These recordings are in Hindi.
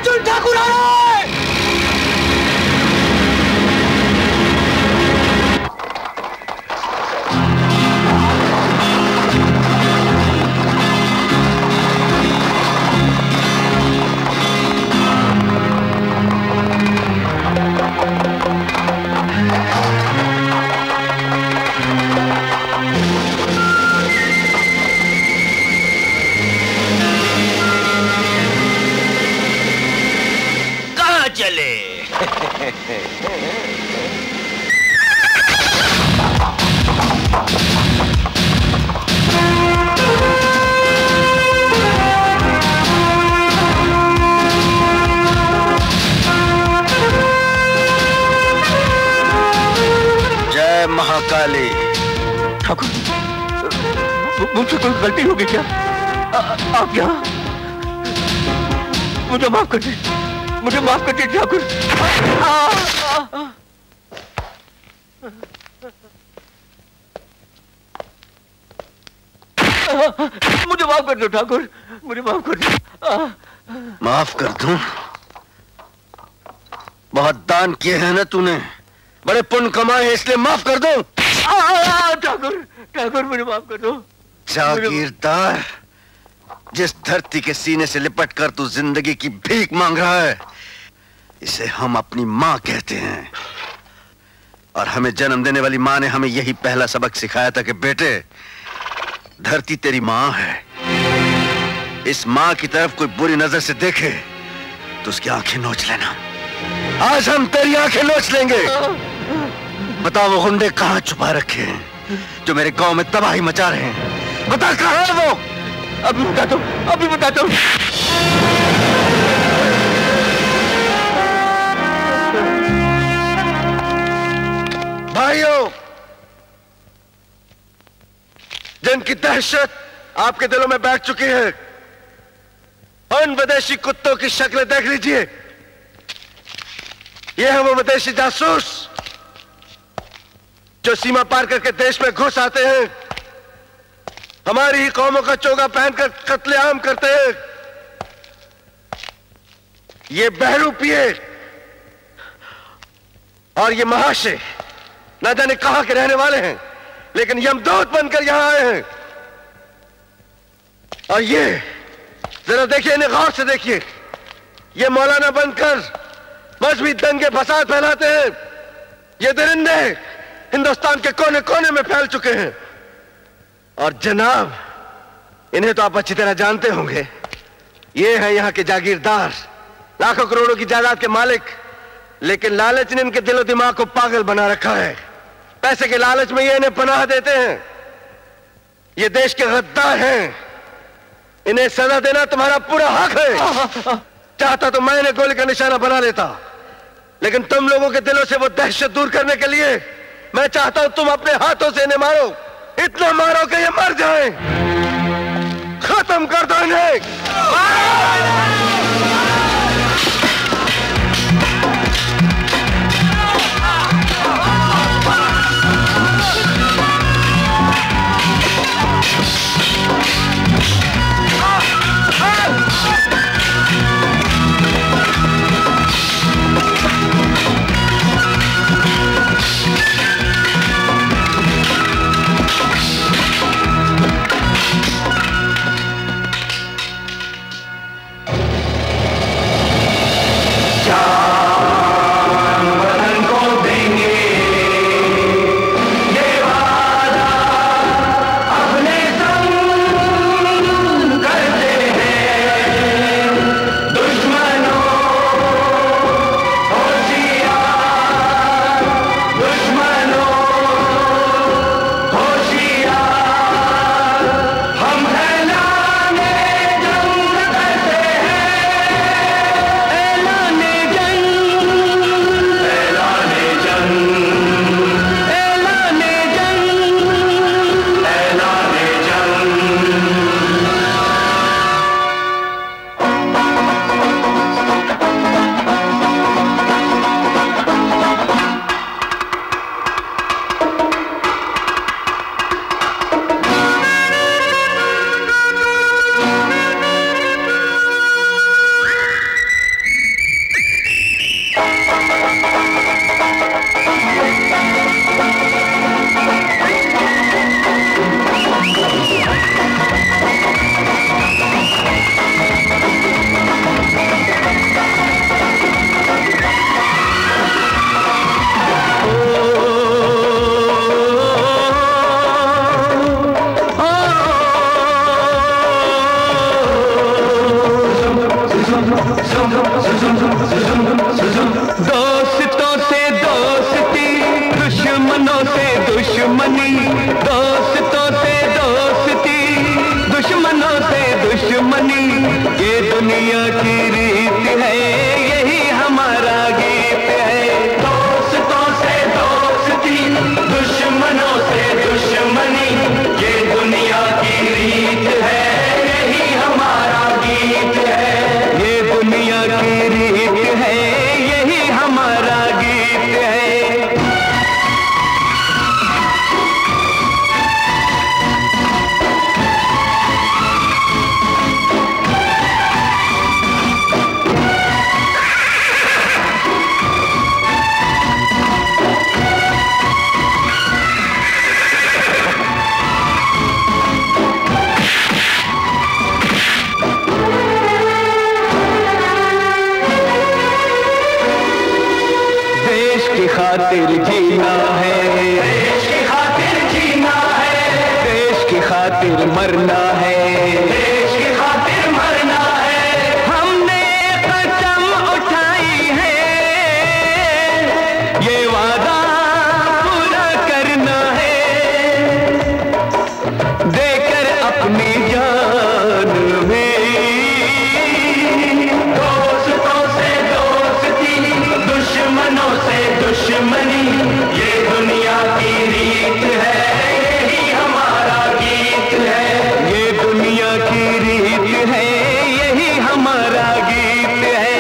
अर्जुन ठाकुर आ रहा है। जय महाकाली। ठाकुर, मुझसे कोई गलती होगी क्या? आप यहाँ, मुझे माफ कर दीजिए, मुझे माफ कर दीजिए ठाकुर। मुझे माफ कर दो ठाकुर, मुझे माफ कर दो। माफ कर दूं? बहुत दान किए हैं ना तूने, बड़े पुण्य कमाए हैं, इसलिए माफ कर दो। ठाकुर, ठाकुर मुझे माफ कर दो। जागीरदार, जिस धरती के सीने से लिपट कर तू जिंदगी की भीख मांग रहा है, इसे हम अपनी माँ कहते हैं। और हमें जन्म देने वाली माँ ने हमें यही पहला सबक सिखाया था कि बेटे, धरती तेरी माँ है। इस माँ की तरफ कोई बुरी नजर से देखे तो उसकी आंखें नोच लेना। आज हम तेरी आंखें नोच लेंगे। बता वो गुंडे कहाँ छुपा रखे हैं जो मेरे गांव में तबाही मचा रहे हैं? बता कहाँ है वो? अभी बताता हूँ, अभी बताता हूँ। भाइयों, जिनकी दहशत आपके दिलों में बैठ चुकी है, उन विदेशी कुत्तों की शक्लें देख लीजिए। ये है वो विदेशी जासूस जो सीमा पार करके देश में घुस आते हैं, हमारी ही कौमों का चोगा पहनकर कत्लेआम करते हैं। ये बहरूपिये और ये महाशय न जाने कहां के रहने वाले हैं, लेकिन यमदूत बनकर यहां आए हैं। और ये जरा देखिए, इन्हें गौर से देखिए। ये मौलाना बनकर मजहबी दंगे फसाद फैलाते हैं। ये दरिंदे हिंदुस्तान के कोने कोने में फैल चुके हैं। और जनाब, इन्हें तो आप अच्छी तरह जानते होंगे। ये हैं यहाँ के जागीरदार, लाखों करोड़ों की जायदाद के मालिक, लेकिन लालच ने इनके दिलो दिमाग को पागल बना रखा है। पैसे के लालच में ये इन्हें पनाह देते हैं। ये देश के गद्दार हैं। इन्हें सजा देना तुम्हारा पूरा हक है। चाहता तो मैं इन्हें गोली का निशाना बना लेता, लेकिन तुम लोगों के दिलों से वो दहशत दूर करने के लिए मैं चाहता हूं तुम अपने हाथों से इन्हें मारो। इतना मारो कि ये मर जाएं। खत्म कर दो इन्हें। दोस्तों से दोस्ती, दुश्मनों से दुश्मनी, दोस्तों से दोस्ती, दुश्मनों से दुश्मनी, ये दुनिया की रीत है, यही हमारा गीत है। दोस्तों से दोस्ती, दुश्मनों से दुश्मनी, ये दुनिया की रीत है, यही हमारा गीत है। ये दुनिया की रीत है, यही हमारा गीत है। खातिर जीना है, देश की खातिर जीना है, देश की खातिर मरना है, देश की खातिर मरना है। हमने कसम उठाई है, ये वादा पूरा करना है, देकर अपनी जान में। दोस्तों से दोस्ती, दुश्मनों से दुश्मनी, ये दुनिया की रीत है, यही हमारा गीत है। ये दुनिया की रीत है, यही हमारा गीत है।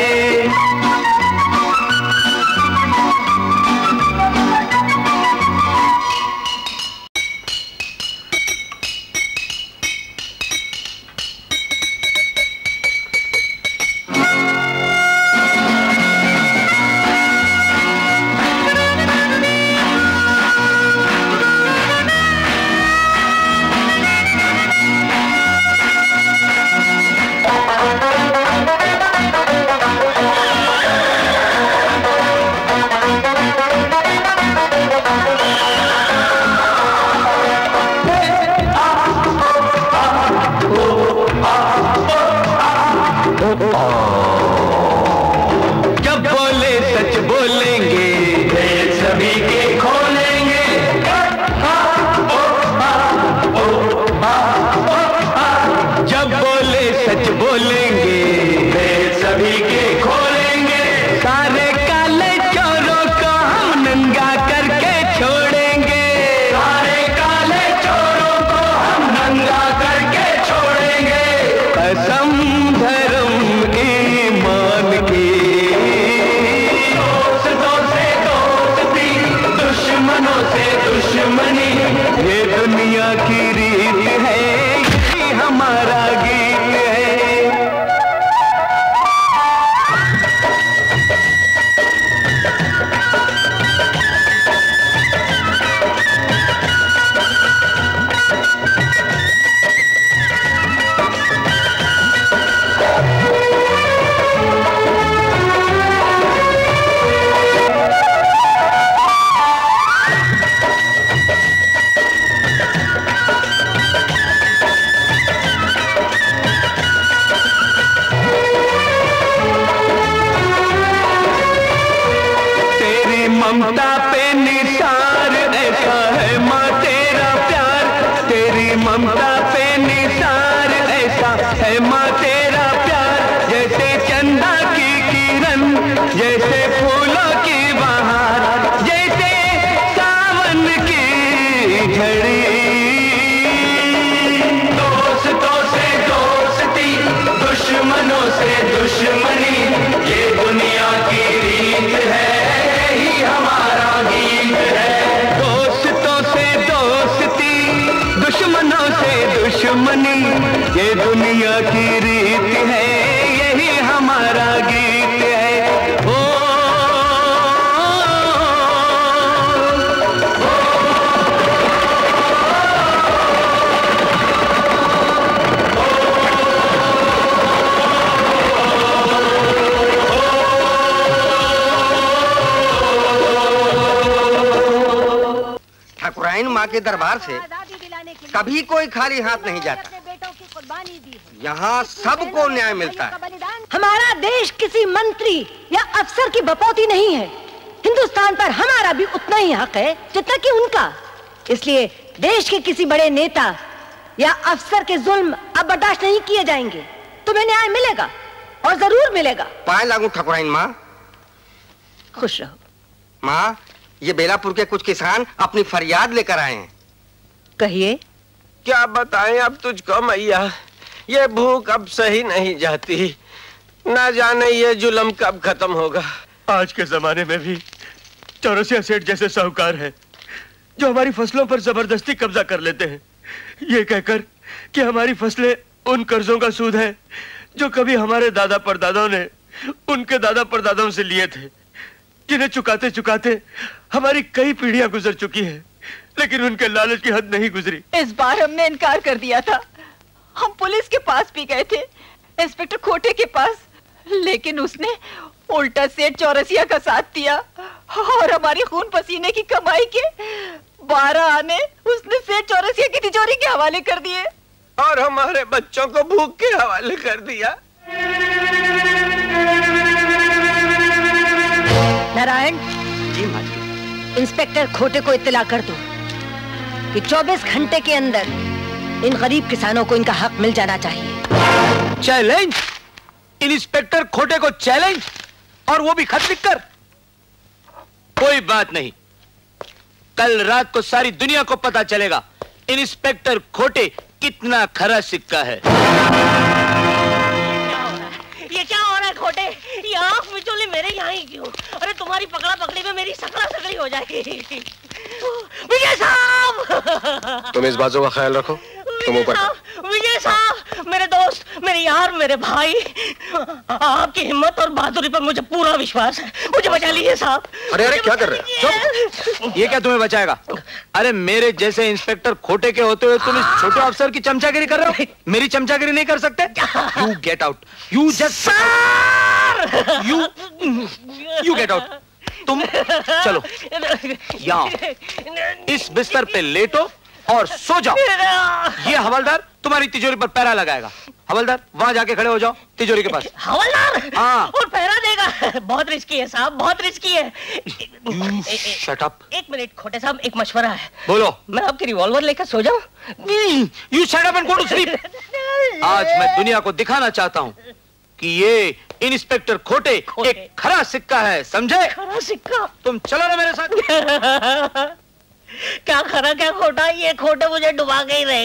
जब बोले सच बोलेंगे, दिल सभी के खोलेंगे। जब बोले सच बोलेंगे, दिल सभी के खोलेंगे। सारे काले चोरों को हम नंगा करके छोड़ेंगे, सारे काले चोरों को हम नंगा करके छोड़ेंगे। कसम धर्म ईमान की, दोस्तों से दोस्ती, दुश्मनों से दुश्मनी, ये दुनिया की रीत है, यही हमारा गीत है। ममता पे निसार ऐसा है माँ तेरा प्यार, तेरी ममता पे निसार ऐसा है माँ तेरा प्यार। जैसे चंदा की किरण, जैसे फूलों की बहार, जैसे सावन की झड़ी। दोस्तों से दोस्ती, दुश्मनों से दुश्मनी, ये दुनिया की रीत है, हमारा गीत है। दोस्तों से दोस्ती, दुश्मनों से दुश्मनी, ये दुनिया की रीत है, यही हमारा गीत है। ओ, ठाकुराइन माँ के दरबार से कभी कोई खाली हाथ नहीं जाता। यहाँ सबको न्याय मिलता है। हमारा देश किसी मंत्री या अफसर की बपौती नहीं है। हिंदुस्तान पर हमारा भी उतना ही हक है जितना कि उनका। इसलिए देश के किसी बड़े नेता या अफसर के जुल्म अब बर्दाश्त नहीं किए जाएंगे। तुम्हें न्याय मिलेगा और जरूर मिलेगा। पाए लागू ठाकुराइन माँ। खुश रहो माँ, ये बेलापुर के कुछ किसान अपनी फरियाद लेकर आए हैं। कहिए। क्या बताएं अब तुझको मैया, ये भूख अब सही नहीं जाती। ना जाने ये जुल्म कब खत्म होगा। आज के जमाने में भी चौरसिया सेठ जैसे साहूकार हैं जो हमारी फसलों पर जबरदस्ती कब्जा कर लेते हैं, ये कहकर कि हमारी फसलें उन कर्जों का सूद है जो कभी हमारे दादा परदादाओं ने उनके दादा परदादाओं से लिए थे, जिन्हें चुकाते चुकाते हमारी कई पीढ़ियां गुजर चुकी हैं, लेकिन उनके लालच की हद नहीं गुजरी। इस बार हमने इनकार कर दिया था। हम पुलिस के पास भी गए थे, इंस्पेक्टर खोटे के पास, लेकिन उसने उल्टा सेठ चौरसिया का साथ दिया और हमारी खून पसीने की कमाई के 12 आने उसने सेठ चौरसिया की तिजोरी के हवाले कर दिए और हमारे बच्चों को भूख के हवाले कर दिया। नारायण जी माँ जी। इंस्पेक्टर खोटे को इत्तला कर दो कि 24 घंटे के अंदर इन गरीब किसानों को इनका हक मिल जाना चाहिए। चैलेंज? इंस्पेक्टर खोटे को चैलेंज, और वो भी खत लिखकर? कोई बात नहीं, कल रात को सारी दुनिया को पता चलेगा इंस्पेक्टर खोटे कितना खरा सिक्का है। ये क्या हो रहा है खोटे? ये आंख मिचोली मेरे यहाँ ही क्यों? अरे तुम्हारी पकड़ा पकड़ी में मेरी सकड़ा सकड़ी हो जाएगी। विजय साहब! तुम इस बाजू का ख्याल रखो, तुम ऊपर। विजय साहब, मेरे दोस्त, मेरे यार, मेरे भाई, आपकी हिम्मत और बहादुरी पर मुझे पूरा विश्वास है। मुझे बचा लीजिए साहब। अरे अरे क्या कर रहे हो? चुप! ये क्या तुम्हें बचाएगा? अरे मेरे जैसे इंस्पेक्टर खोटे के होते हुए तुम इस छोटे अफसर की चमचागिरी कर रहे हो? मेरी चमचागिरी नहीं कर सकते? You get out. You just you get out. तुम चलो यहाँ इस बिस्तर पे लेटो और सो जाओ। ये हवलदार तुम्हारी तिजोरी पर पैरा लगाएगा। हवलदार वहां जाके खड़े हो जाओ तिजोरी के पास। हवलदार? हाँ। और पहरा देगा? बहुत रिस्की है साहब, बहुत रिस्की है। Shut up. एक मिनट खोटे साहब, एक मशवरा है। बोलो। मैं आपकी रिवॉल्वर लेकर सो जाऊं? You shut up and go to sleep. आज मैं दुनिया को दिखाना चाहता हूँ कि ये इंस्पेक्टर खोटे एक खरा सिक्का है, समझे? खरा सिक्का? तुम चलो ना मेरे साथ। क्या खरा क्या खोटा, ये खोटे मुझे डुबा के ही रहेगा।